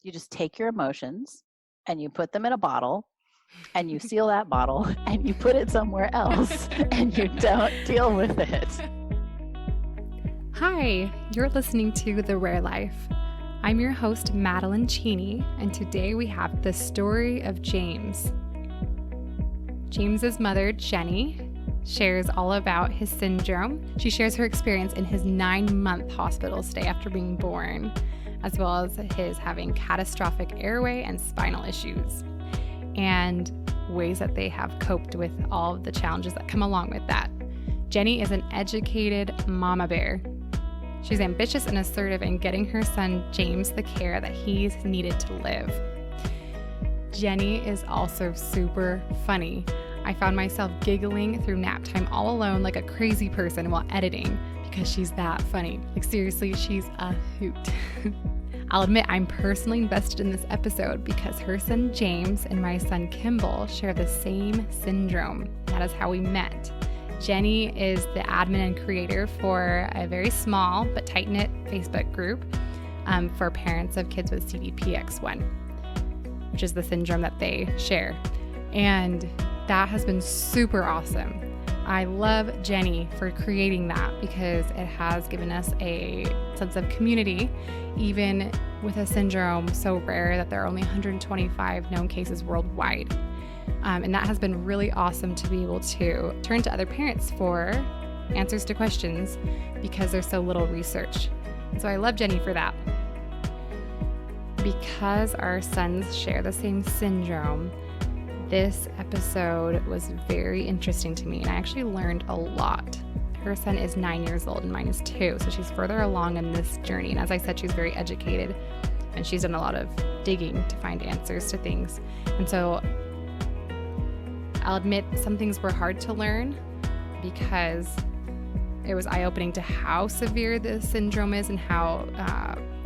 You just take your emotions and you put them in a bottle and you seal that bottle and you put it somewhere else and you don't deal with it. Hi, you're listening to The Rare Life. I'm your host, Madeline Cheney, and today we have the story of James. James's mother, Jenny, shares all about his syndrome. She shares her experience in his 9-month hospital stay after being born, as well as his having catastrophic airway and spinal issues, and ways that they have coped with all of the challenges that come along with that. Jenny is an educated mama bear. She's ambitious and assertive in getting her son James the care that he's needed to live. Jenny is also super funny. I found myself giggling through nap time all alone like a crazy person while editing because she's that funny. Like seriously, she's a hoot. I'll admit I'm personally invested in this episode because her son James and my son Kimball share the same syndrome. That is how we met. Jenny is the admin and creator for a very small but tight-knit Facebook group for parents of kids with CDPX1, which is the syndrome that they share. And that has been super awesome. I love Jenny for creating that because it has given us a sense of community, even with a syndrome so rare that there are only 125 known cases worldwide. And that has been really awesome to be able to turn to other parents for answers to questions because there's so little research. So I love Jenny for that. Because our sons share the same syndrome, this episode was very interesting to me, and I actually learned a lot. Her son is 9 years old and mine is 2, so she's further along in this journey. And as I said, she's very educated and she's done a lot of digging to find answers to things. And so I'll admit some things were hard to learn because it was eye-opening to how severe the syndrome is and how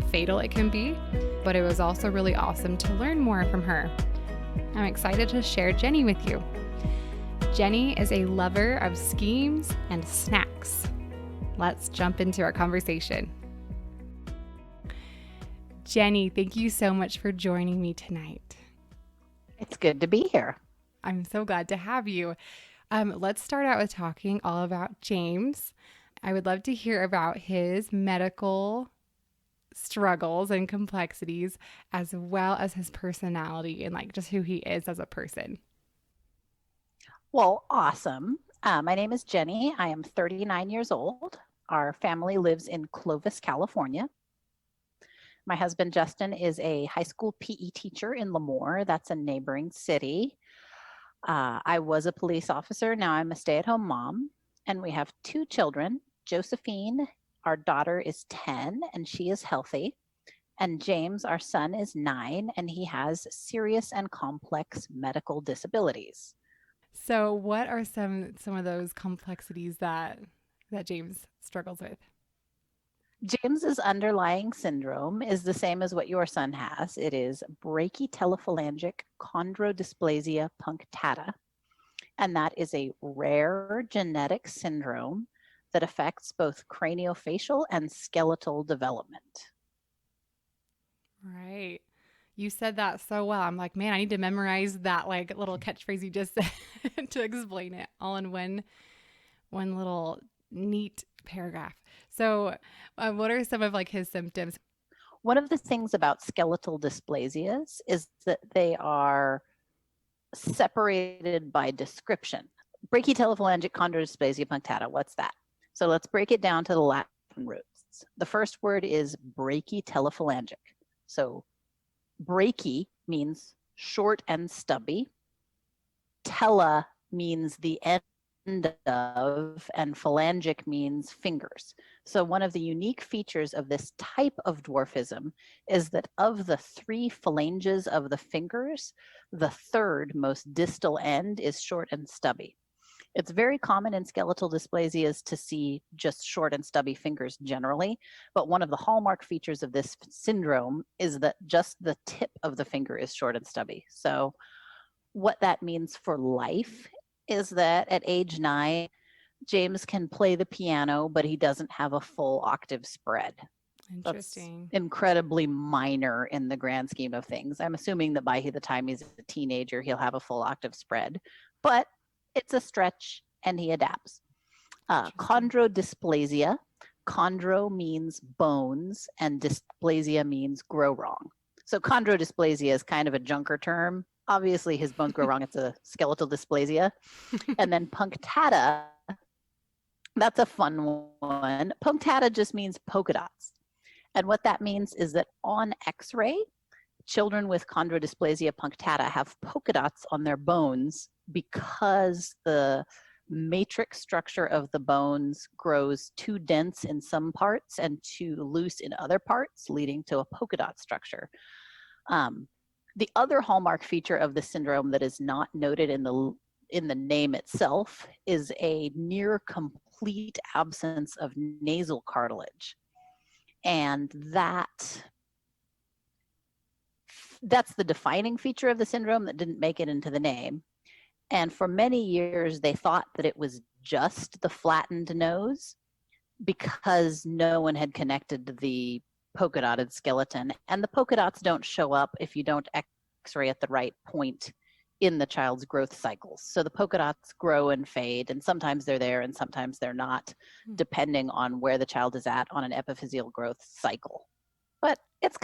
fatal it can be. But it was also really awesome to learn more from her. I'm excited to share Jenny with you. Jenny is a lover of schemes and snacks. Let's jump into our conversation. Jenny, thank you so much for joining me tonight. It's good to be here. I'm so glad to have you. Let's start out with talking all about James. I would love to hear about his medical struggles and complexities, as well as his personality and like just who he is as a person. Well, awesome. My name is Jenny. I am 39 years old. Our family lives in Clovis, California. My husband, Justin, is a high school PE teacher in Lemoore. That's a neighboring city. I was a police officer. Now I'm a stay-at-home mom. And we have 2 children. Josephine, our daughter, is 10 and she is healthy. And James, our son, is 9 and he has serious and complex medical disabilities. So what are some of those complexities that James struggles with? James's underlying syndrome is the same as what your son has. It is brachytelephalangic chondrodysplasia punctata. And that is a rare genetic syndrome that affects both craniofacial and skeletal development. Right. You said that so well. I'm like, man, I need to memorize that like little catchphrase you just said to explain it all in one little neat paragraph. So what are some of like his symptoms? One of the things about skeletal dysplasias is that they are separated by description. Brachytelephalangic chondrodysplasia punctata, what's that? So let's break it down to the Latin roots. The first word is brachytelephalangic. So brachy means short and stubby. Tele means the end of, and phalangic means fingers. So one of the unique features of this type of dwarfism is that of the 3 phalanges of the fingers, the third most distal end is short and stubby. It's very common in skeletal dysplasias to see just short and stubby fingers generally, but one of the hallmark features of this syndrome is that just the tip of the finger is short and stubby. So what that means for life is that at age 9, James can play the piano, but he doesn't have a full octave spread. That's Interesting. incredibly minor in the grand scheme of things. I'm assuming that by the time he's a teenager, he'll have a full octave spread, but it's a stretch and he adapts. Chondrodysplasia. Chondro means bones and dysplasia means grow wrong. So chondrodysplasia is kind of a junker term. Obviously, his bones grow wrong. It's a skeletal dysplasia. And then punctata, that's a fun one. Punctata just means polka dots. And what that means is that on x-ray, children with chondrodysplasia punctata have polka dots on their bones because the matrix structure of the bones grows too dense in some parts and too loose in other parts, leading to a polka dot structure. The other hallmark feature of the syndrome that is not noted in the name itself is a near complete absence of nasal cartilage. And that's the defining feature of the syndrome that didn't make it into the name. And for many years, they thought that it was just the flattened nose because no one had connected the polka dotted skeleton. And the polka dots don't show up if you don't x-ray at the right point in the child's growth cycles. So the polka dots grow and fade, and sometimes they're there and sometimes they're not, depending on where the child is at on an epiphyseal growth cycle. But it's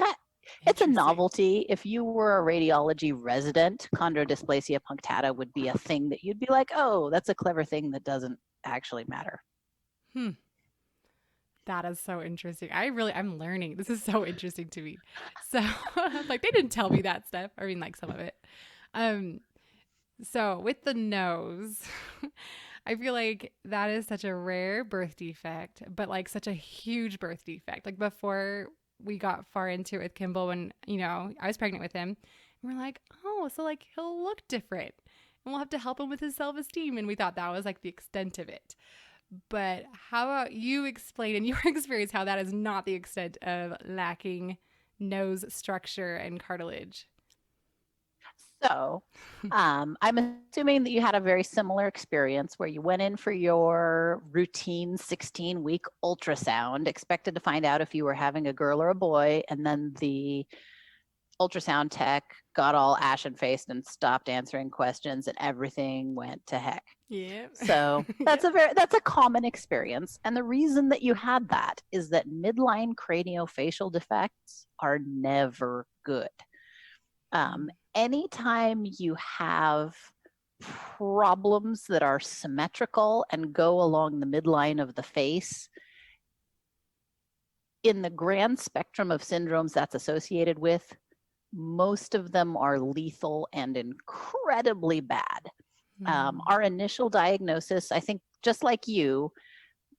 a novelty. If you were a radiology resident, chondrodysplasia punctata would be a thing that you'd be like, oh, that's a clever thing that doesn't actually matter. That is so interesting. I'm learning. This is so interesting to me. So like they didn't tell me that stuff. I mean, like some of it. So with the nose, I feel like that is such a rare birth defect, but like such a huge birth defect. Like before we got far into it with Kimball, when, I was pregnant with him, and we're like, oh, so like he'll look different and we'll have to help him with his self-esteem. And we thought that was like the extent of it. But how about you explain in your experience how that is not the extent of lacking nose structure and cartilage? So I'm assuming that you had a very similar experience where you went in for your routine 16-week ultrasound, expected to find out if you were having a girl or a boy, and then the ultrasound tech got all ashen-faced and stopped answering questions and everything went to heck. Yeah. So that's a common experience. And the reason that you had that is that midline craniofacial defects are never good. Anytime you have problems that are symmetrical and go along the midline of the face, in the grand spectrum of syndromes that's associated with, most of them are lethal and incredibly bad. Our initial diagnosis, I think, just like you,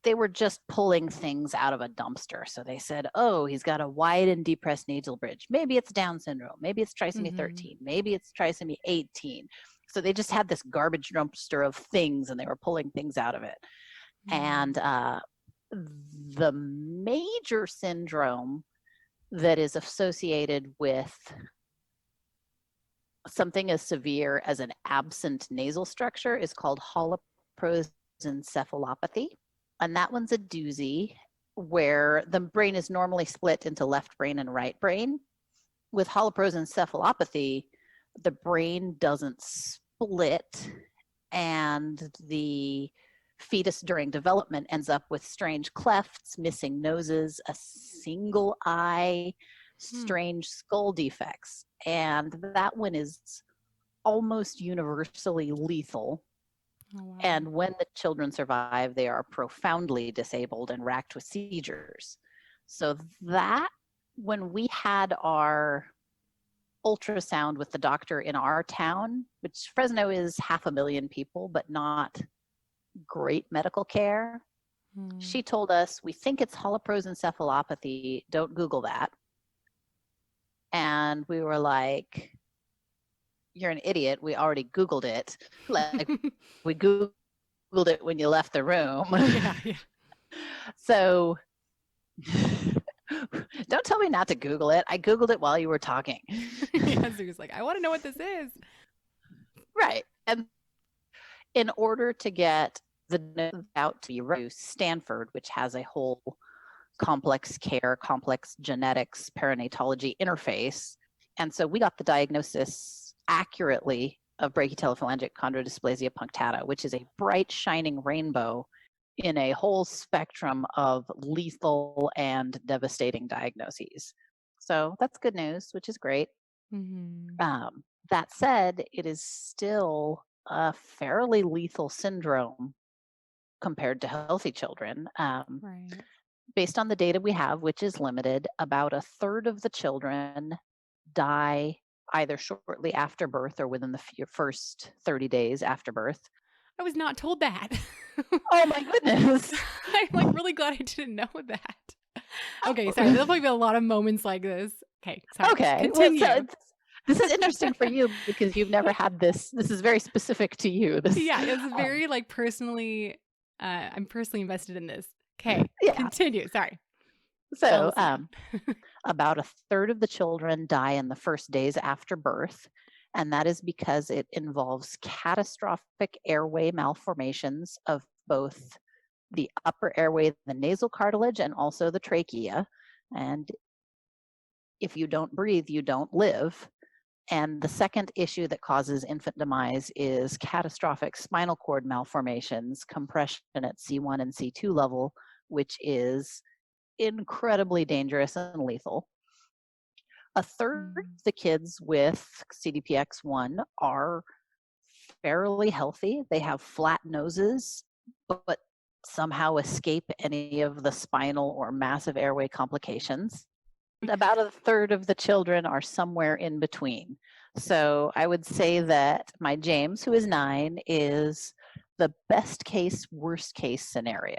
they were just pulling things out of a dumpster. So they said, oh, he's got a wide and depressed nasal bridge. Maybe it's Down syndrome. Maybe it's trisomy 13. Maybe it's trisomy 18. So they just had this garbage dumpster of things and they were pulling things out of it. And the major syndrome that is associated with something as severe as an absent nasal structure is called holoprosencephalopathy. And that one's a doozy, where the brain is normally split into left brain and right brain. With holoprosencephalopathy, the brain doesn't split, and the fetus during development ends up with strange clefts, missing noses, a single eye, strange skull defects. And that one is almost universally lethal. Oh, wow. And when the children survive, they are profoundly disabled and racked with seizures. So that, when we had our ultrasound with the doctor in our town, which Fresno is 500,000 people, but not great medical care, she told us, we think it's holoprosencephalopathy. Don't Google that. And we were like, you're an idiot. We already Googled it. Like, we Googled it when you left the room. Yeah. So don't tell me not to Google it. I Googled it while you were talking. Yeah, so he was like, I want to know what this is. Right. And in order to get the note out to Stanford, which has a whole complex care, complex genetics, perinatology interface. And so we got the diagnosis accurately of brachytelephalangic chondrodysplasia punctata, which is a bright, shining rainbow in a whole spectrum of lethal and devastating diagnoses. So that's good news, which is great. That said, it is still a fairly lethal syndrome compared to healthy children. Right. Based on the data we have, which is limited, about a third of the children die either shortly after birth or within the first 30 days after birth. I was not told that. Oh my goodness. I'm like really glad I didn't know that. Okay, sorry. There'll probably be a lot of moments like this. Okay, sorry. Okay. Continue. Well, so this is interesting for you because you've never had this. This is very specific to you. Yeah, it's very like personally, I'm personally invested in this. Okay, continue. Sorry. So about a third of the children die in the first days after birth. And that is because it involves catastrophic airway malformations of both the upper airway, the nasal cartilage, and also the trachea. And if you don't breathe, you don't live. And the second issue that causes infant demise is catastrophic spinal cord malformations, compression at C1 and C2 level, which is incredibly dangerous and lethal. A third of the kids with CDPX1 are fairly healthy. They have flat noses, but somehow escape any of the spinal or massive airway complications. And about a third of the children are somewhere in between. So I would say that my James, who is 9, is the best case, worst case scenario.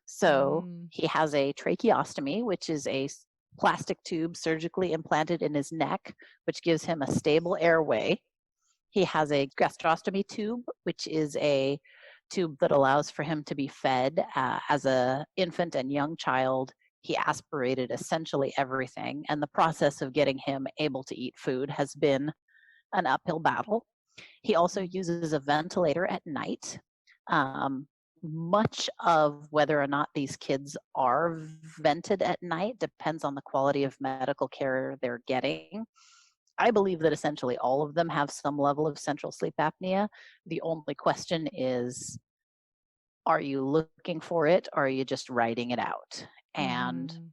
So he has a tracheostomy, which is a plastic tube surgically implanted in his neck, which gives him a stable airway. He has a gastrostomy tube, which is a tube that allows for him to be fed. As an infant and young child, he aspirated essentially everything, and the process of getting him able to eat food has been an uphill battle. He also uses a ventilator at night. Much of whether or not these kids are vented at night depends on the quality of medical care they're getting. I believe that essentially all of them have some level of central sleep apnea. The only question is, are you looking for it or are you just writing it out? And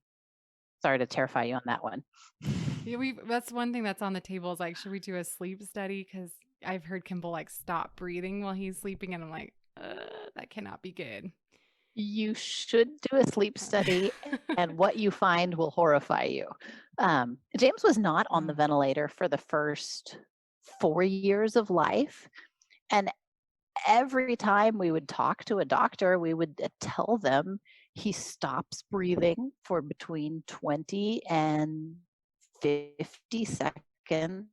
sorry to terrify you on that one. Yeah, that's one thing that's on the table is like, should we do a sleep study? Because I've heard Kimball like stop breathing while he's sleeping, and I'm like, that cannot be good. You should do a sleep study, and what you find will horrify you. James was not on the ventilator for the first 4 years of life. And every time we would talk to a doctor, we would tell them he stops breathing for between 20 and 50 seconds.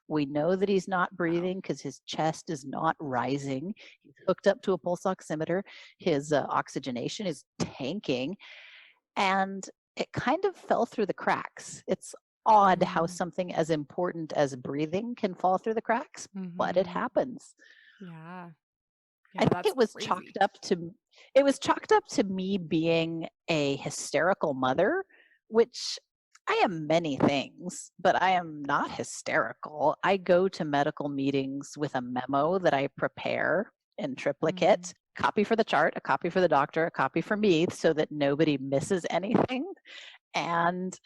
We know that he's not breathing because his chest is not rising. He's hooked up to a pulse oximeter. His oxygenation is tanking. And it kind of fell through the cracks. It's odd how something as important as breathing can fall through the cracks, but it happens. Yeah. I think it was chalked up to me being a hysterical mother, which I am many things, but I am not hysterical. I go to medical meetings with a memo that I prepare in triplicate, copy for the chart, a copy for the doctor, a copy for me, so that nobody misses anything. And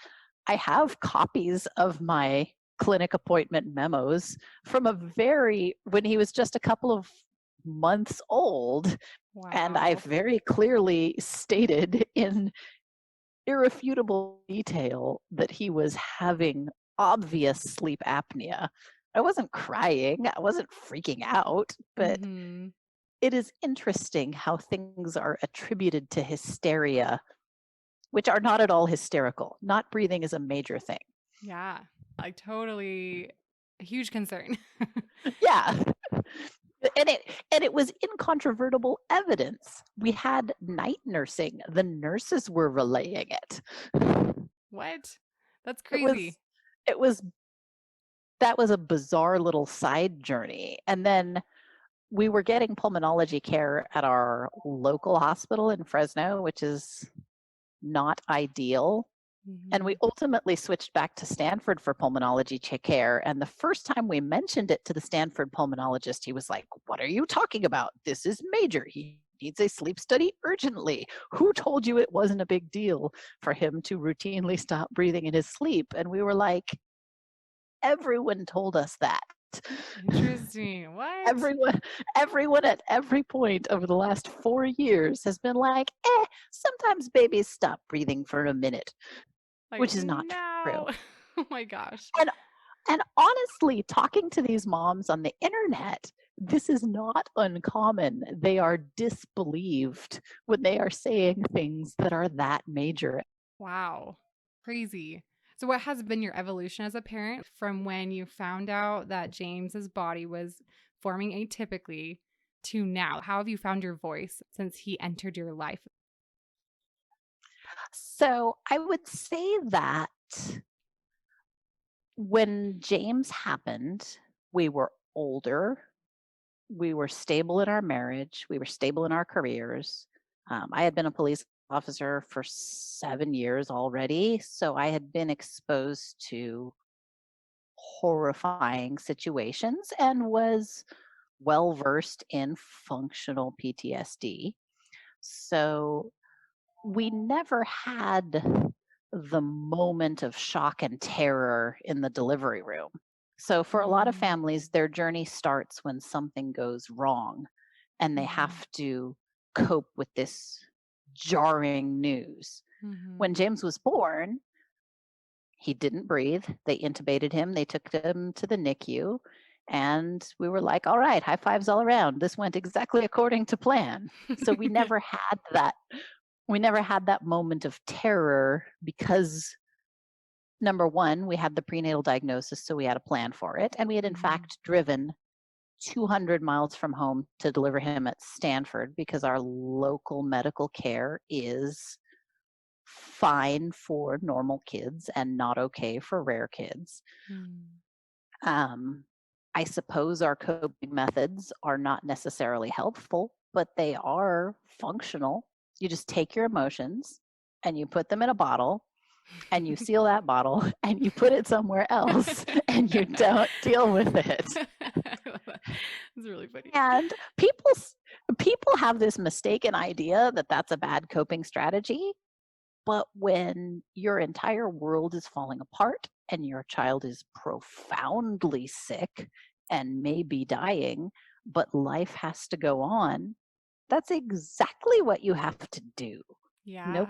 I have copies of my clinic appointment memos from when he was just a couple of months old. Wow. And I very clearly stated in irrefutable detail that he was having obvious sleep apnea. I wasn't crying, I wasn't freaking out, but it is interesting how things are attributed to hysteria, which are not at all hysterical. Not breathing is a major thing. Yeah, like totally a huge concern. Yeah. And it was incontrovertible evidence. We had night nursing. The nurses were relaying it. What? That's crazy. That was a bizarre little side journey. And then we were getting pulmonology care at our local hospital in Fresno, which is not ideal. And we ultimately switched back to Stanford for pulmonology care. And the first time we mentioned it to the Stanford pulmonologist, he was like, "What are you talking about? This is major. He needs a sleep study urgently. Who told you it wasn't a big deal for him to routinely stop breathing in his sleep?" And we were like, everyone told us that. Interesting. What? Everyone at every point over the last 4 years has been like, sometimes babies stop breathing for a minute, Like, which is not true. no. Oh my gosh. And honestly, talking to these moms on the internet, this is not uncommon. They are disbelieved when they are saying things that are that major. Wow. Crazy. So what has been your evolution as a parent from when you found out that James's body was forming atypically to now? How have you found your voice since he entered your life? So I would say that when James happened, we were older, we were stable in our marriage, we were stable in our careers. I had been a police officer for 7 years already, so I had been exposed to horrifying situations and was well versed in functional PTSD. So we never had the moment of shock and terror in the delivery room. So for a lot of Mm, families, their journey starts when something goes wrong and they mhm, have to cope with this jarring news. When mhm. James was born, he didn't breathe. They intubated him, they took him to the NICU, and we were like, all right, high fives all around. This went exactly according to plan. So we never had that moment of terror because number one, we had the prenatal diagnosis, so we had a plan for it. And we had, in Mhm. fact, driven 200 miles from home to deliver him at Stanford because our local medical care is fine for normal kids and not okay for rare kids. Mm. Um, I suppose our coping methods are not necessarily helpful, but they are functional. You just take your emotions and you put them in a bottle and you seal that bottle and you put it somewhere else and you don't deal with it. I love that. It's really funny. And people have this mistaken idea that that's a bad coping strategy. But when your entire world is falling apart and your child is profoundly sick and may be dying, but life has to go on, that's exactly what you have to do. Yeah.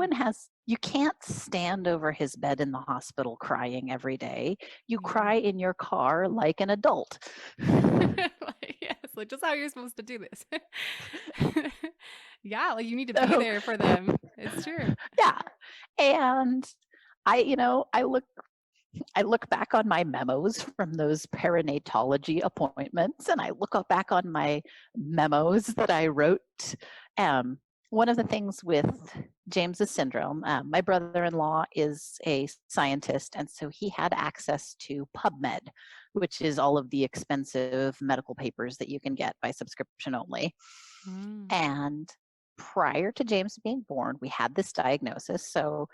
You can't stand over his bed in the hospital crying every day. You Yeah. cry in your car like an adult. Like, yes, like just how you're supposed to do this. Yeah, like you need to be So, there for them. It's true. yeah. And I look back on my memos from those perinatology appointments, and I look back on my memos that I wrote. Um, One of the things with James's syndrome, my brother-in-law is a scientist, and so he had access to PubMed, which is all of the expensive medical papers that you can get by subscription only. Mm. And prior to James being born, we had this diagnosis. So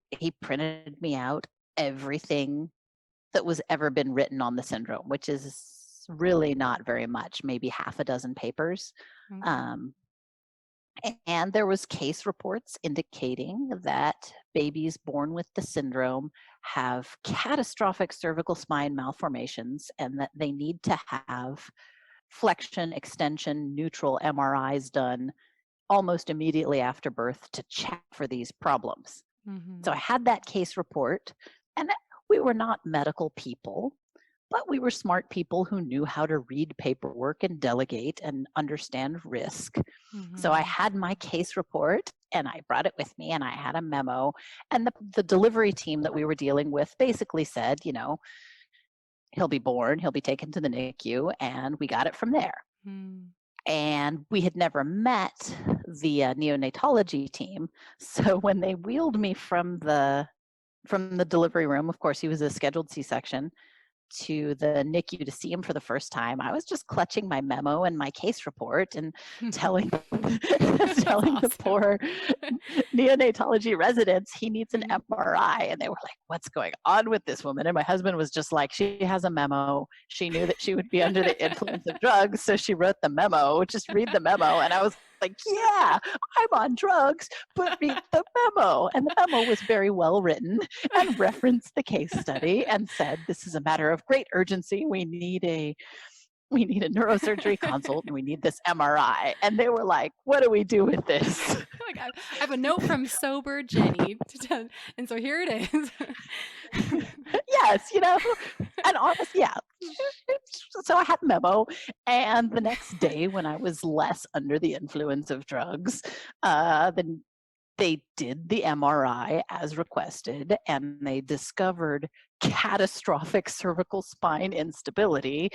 he printed me out everything that was ever been written on the syndrome, which is really not very much, maybe half a dozen papers. Okay. Um, and there was case reports indicating that babies born with the syndrome have catastrophic cervical spine malformations and that they need to have flexion, extension, neutral MRIs done almost immediately after birth to check for these problems. So I Mhm. had that case report, and we were not medical people, but we were smart people who knew how to read paperwork and delegate and understand risk. So I Mhm. had my case report and I brought it with me and I had a memo. And the delivery team that we were dealing with basically said, he'll be born, he'll be taken to the NICU, and we got it from there. Mm. And we had never met the neonatology team. So when they wheeled me from the delivery room, of course, he was a scheduled C-section. to the NICU to see him for the first time, I was just clutching my memo and my case report and telling the poor neonatology residents he needs an MRI. And they were like, what's going on with this woman? And my husband was just like, she has a memo. She knew that she would be under the influence of drugs, so she wrote the memo. Just read the memo. And I was like, yeah, I'm on drugs, but read the memo. And the memo was very well written and referenced the case study and said, this is a matter of great urgency. We need a neurosurgery consult and we need this MRI. And they were like, what do we do with this? Like, I have a note from sober Jenny. And so here it is. Yes, and honestly, yeah. So I had a memo, and the next day when I was less under the influence of drugs, then they did the MRI as requested, and they discovered catastrophic cervical spine instability.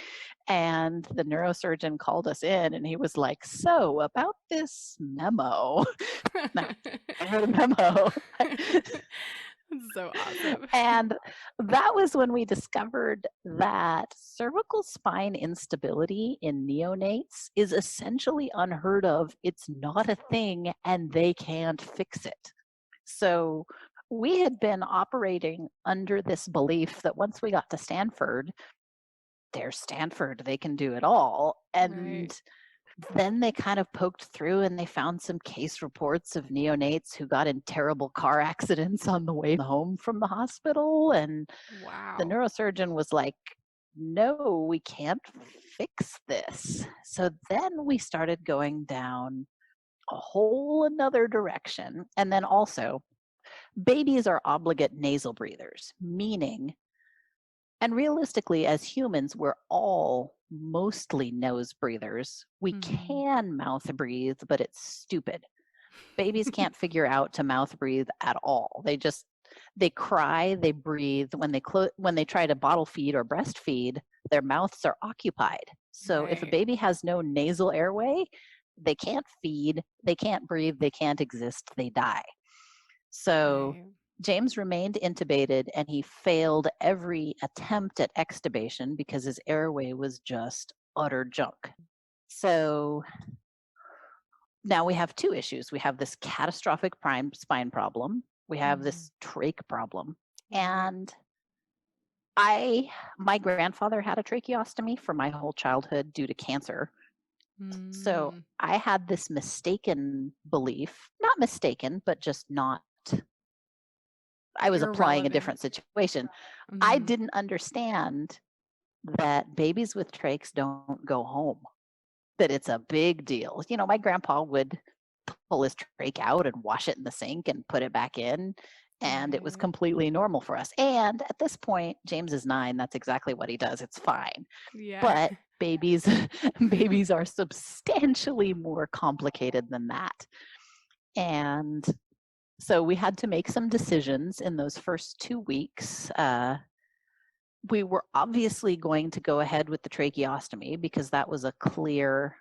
And the neurosurgeon called us in, and he was like, so about this memo. Now, I wrote a memo. So awesome. And that was when we discovered that cervical spine instability in neonates is essentially unheard of. It's not a thing, and they can't fix it. So we had been operating under this belief that once we got to Stanford, there's Stanford, they can do it all. And then they kind of poked through and they found some case reports of neonates who got in terrible car accidents on the way home from the hospital. And the neurosurgeon was like, no, we can't fix this. So then we started going down a whole another direction. And then also, babies are obligate nasal breathers, meaning, and realistically, as humans, we're all mostly nose breathers. We can mouth breathe, but it's stupid. Babies can't figure out to mouth breathe at all. They cry, they breathe. When they try to bottle feed or breastfeed, their mouths are occupied. So if a baby has no nasal airway, they can't feed, they can't breathe, they can't exist, they die. So James remained intubated, and he failed every attempt at extubation because his airway was just utter junk. So now we have two issues. We have this catastrophic spine problem. We have this trach problem. And my grandfather had a tracheostomy for my whole childhood due to cancer. So I had this mistaken belief, not mistaken, but just not, I was applying a different situation. I didn't understand that babies with trachs don't go home, that it's a big deal. My grandpa would pull his trach out and wash it in the sink and put it back in, and it was completely normal for us. And at this point, James is 9. That's exactly what he does. It's fine. But babies are substantially more complicated than that. And so we had to make some decisions in those first 2 weeks. We were obviously going to go ahead with the tracheostomy because that was a clear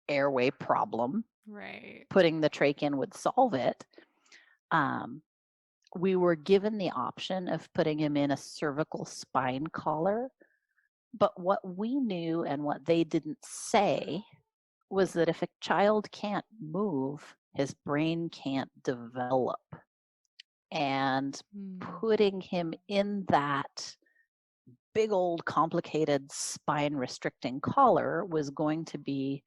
airway problem. Putting the trach in would solve it. We were given the option of putting him in a cervical spine collar. But what we knew and what they didn't say was that if a child can't move, his brain can't develop. And putting him in that big old complicated spine restricting collar was going to be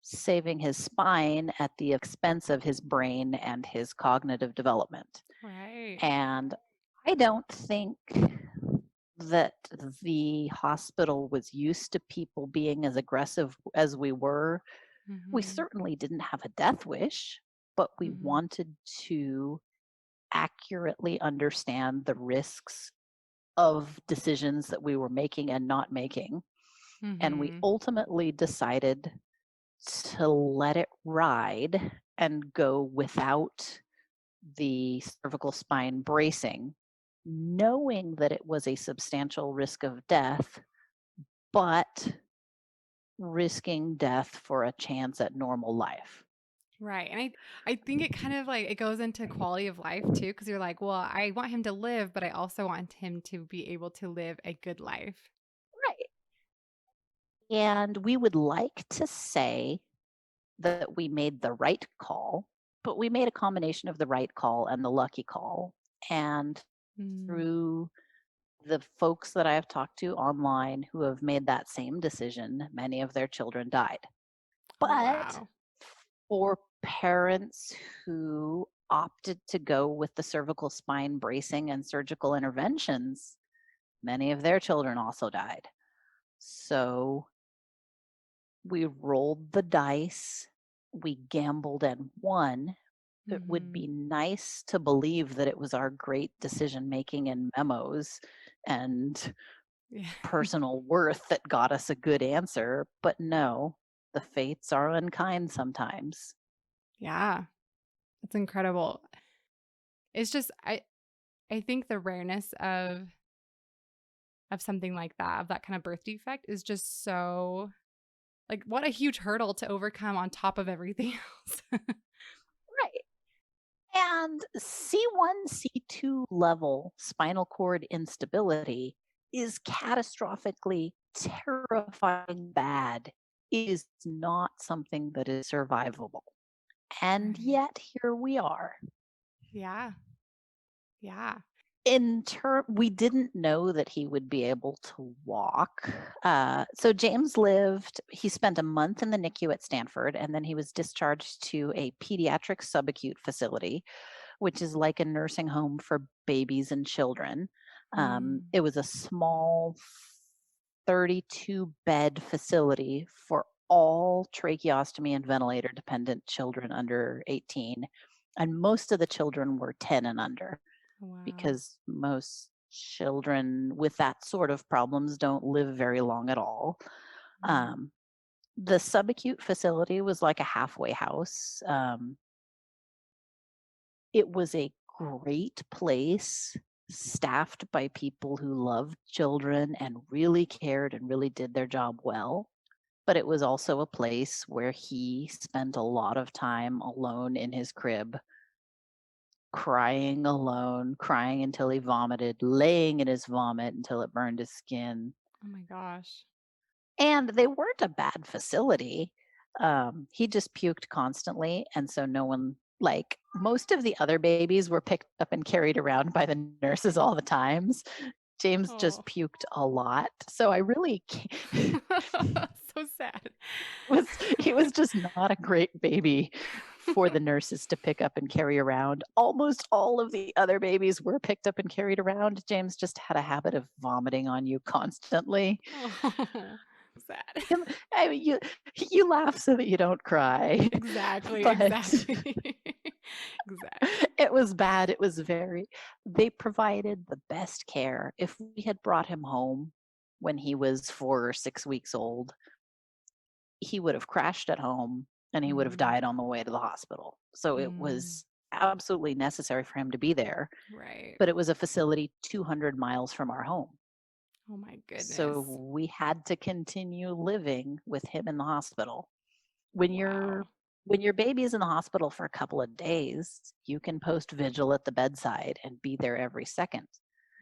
saving his spine at the expense of his brain and his cognitive development. And I don't think that the hospital was used to people being as aggressive as we were. We certainly didn't have a death wish, but we wanted to accurately understand the risks of decisions that we were making and not making. And we ultimately decided to let it ride and go without the cervical spine bracing, knowing that it was a substantial risk of death, but risking death for a chance at normal life. Right. And I think it kind of like it goes into quality of life too, because you're like, well, I want him to live, but I also want him to be able to live a good life. Right. And we would like to say that we made the right call, but we made a combination of the right call and the lucky call. And Mm. through the folks that I have talked to online who have made that same decision, many of their children died. Oh, But wow. for parents who opted to go with the cervical spine bracing and surgical interventions, many of their children also died. So we rolled the dice, we gambled and won. It would Hmm. be nice to believe that it was our great decision making and memos and Yeah. personal worth that got us a good answer, but no, the fates are unkind sometimes. Yeah. That's incredible. It's just I think the rareness of something like that, of that kind of birth defect is just so like what a huge hurdle to overcome on top of everything else. Right. And C1, C2 level spinal cord instability is catastrophically terrifying bad. It is not something that is survivable. And Right. yet here we are. Yeah. Yeah. We didn't know that he would be able to walk. So James he spent a month in the NICU at Stanford, and then he was discharged to a pediatric subacute facility, which is like a nursing home for babies and children. Mm. It was a small 32 bed facility for all tracheostomy and ventilator dependent children under 18. And most of the children were 10 and under, Wow. because most children with that sort of problems don't live very long at all. Mm. Um, the subacute facility was like a halfway house. It was a great place, staffed by people who loved children and really cared and really did their job well. But it was also a place where he spent a lot of time alone in his crib, crying alone, crying until he vomited, laying in his vomit until it burned his skin. Oh my gosh. And they weren't a bad facility. He just puked constantly. And so no one, like most of the other babies, were picked up and carried around by the nurses all the times. James just Oh. puked a lot. So I really So sad. was he was just not a great baby for the nurses to pick up and carry around. Almost all of the other babies were picked up and carried around. James just had a habit of vomiting on you constantly. Oh, sad. I mean, you laugh so that you don't cry, Exactly, but exactly. Exactly. it was bad. It was they provided the best care. If we had brought him home when he was 4 or 6 weeks old, he would have crashed at home and he would have Mm, died on the way to the hospital. So it mm, was absolutely necessary for him to be there, right. but it was a facility 200 miles from our home. Oh my So goodness. we had to continue living with him in the hospital. When your Wow. when your baby is in the hospital for a couple of days, you can post vigil at the bedside and be there every second.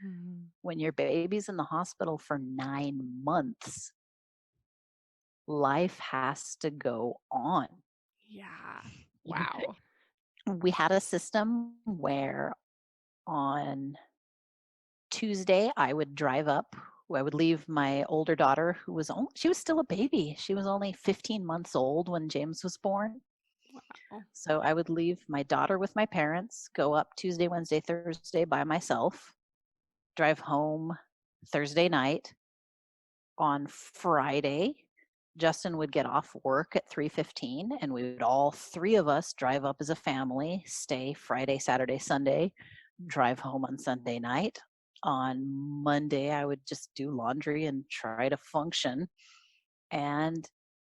Mhm. When your baby's in the hospital for 9 months, life has to go on. Yeah. Wow. We had a system where on Tuesday I would drive up. I would leave my older daughter, she was still a baby. She was only 15 months old when James was born. Wow. So I would leave my daughter with my parents, go up Tuesday, Wednesday, Thursday by myself, drive home Thursday night. On Friday, Justin would get off work at 3:15 and we would all three of us drive up as a family, stay Friday, Saturday, Sunday, drive home on Sunday night. On Monday, I would just do laundry and try to function. And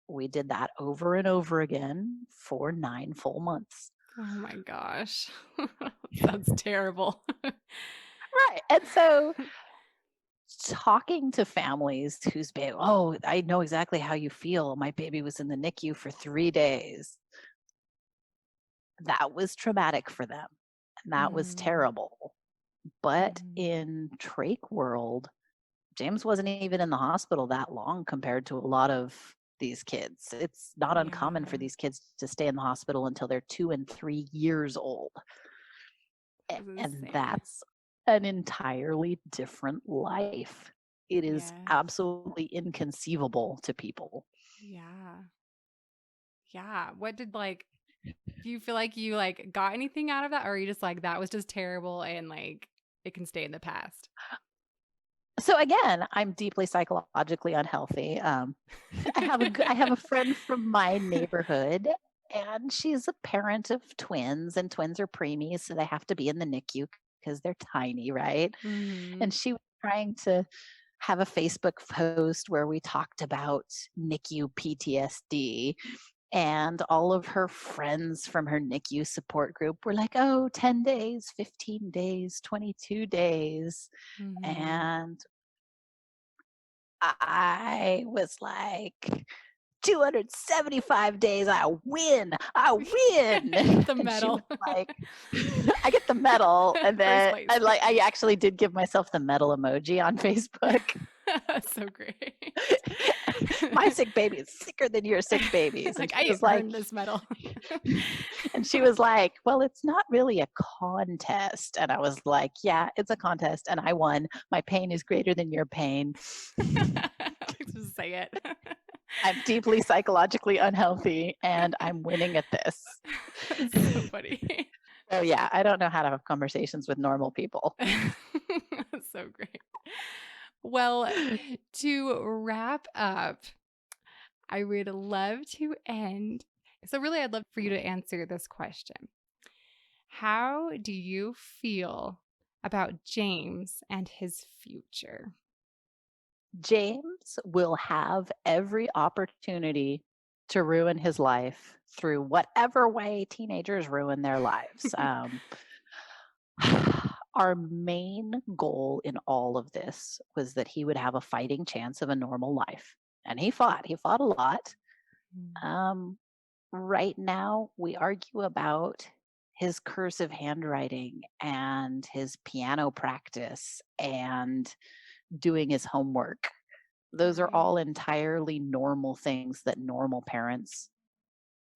we did that over and over again for 9 full months. Oh my gosh. Sounds terrible. Right. And so talking to families whose baby, oh, I know exactly how you feel. My baby was in the NICU for 3 days. that was traumatic for them. And that was terrible. But in trach world, James wasn't even in the hospital that long compared to a lot of these kids. It's not uncommon for these kids to stay in the hospital until they're 2 and 3 years old. And that's an entirely different life. It is absolutely inconceivable to people. Yeah. What did do you feel like you got anything out of that, or are you just that was just terrible and it can stay in the past? So again, I'm deeply psychologically unhealthy. I have a friend from my neighborhood, and she's a parent of twins, and twins are preemies, so they have to be in the NICU because they're tiny, right? And she was trying to have a Facebook post where we talked about NICU PTSD. And all of her friends from her NICU support group were like, oh, 10 days, 15 days, 22 days. And I was like, 275 days, I win. The medal. Like, I get the medal. And then I actually did give myself the medal emoji on Facebook. That's so great. My sick baby is sicker than your sick babies. And I earned this medal. And she was like, well, it's not really a contest. And I was like, yeah, it's a contest. And I won. My pain is greater than your pain. Just say it. I'm deeply psychologically unhealthy, and I'm winning at this. That's so funny. So yeah, I don't know how to have conversations with normal people. That's so great. Well, to wrap up, I would love to end. So really, I'd love for you to answer this question. How do you feel about James and his future? James will have every opportunity to ruin his life through whatever way teenagers ruin their lives. Our main goal in all of this was that he would have a fighting chance of a normal life. And he fought a lot. Right now, we argue about his cursive handwriting and his piano practice and doing his homework. Those are all entirely normal things that normal parents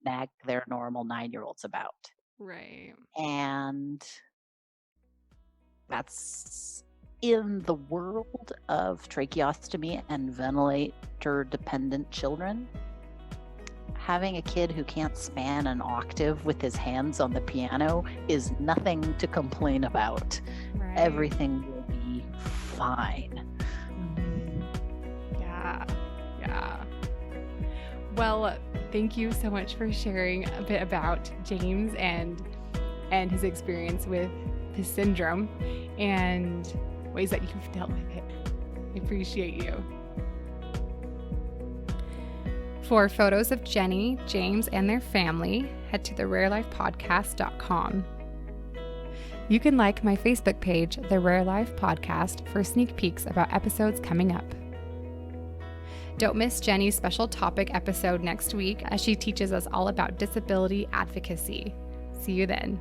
nag their normal 9-year-olds about. Right. And that's in the world of tracheostomy and ventilator dependent children. Having a kid who can't span an octave with his hands on the piano is nothing to complain about. Right. Everything will be fine. Yeah. Well, thank you so much for sharing a bit about James and his experience with his syndrome and ways that you've dealt with it. I appreciate you. For photos of Jenny, James, and their family, head to therarelifepodcast.com. You can like my Facebook page, The Rare Life Podcast, for sneak peeks about episodes coming up. Don't miss Jenny's special topic episode next week as she teaches us all about disability advocacy. See you then.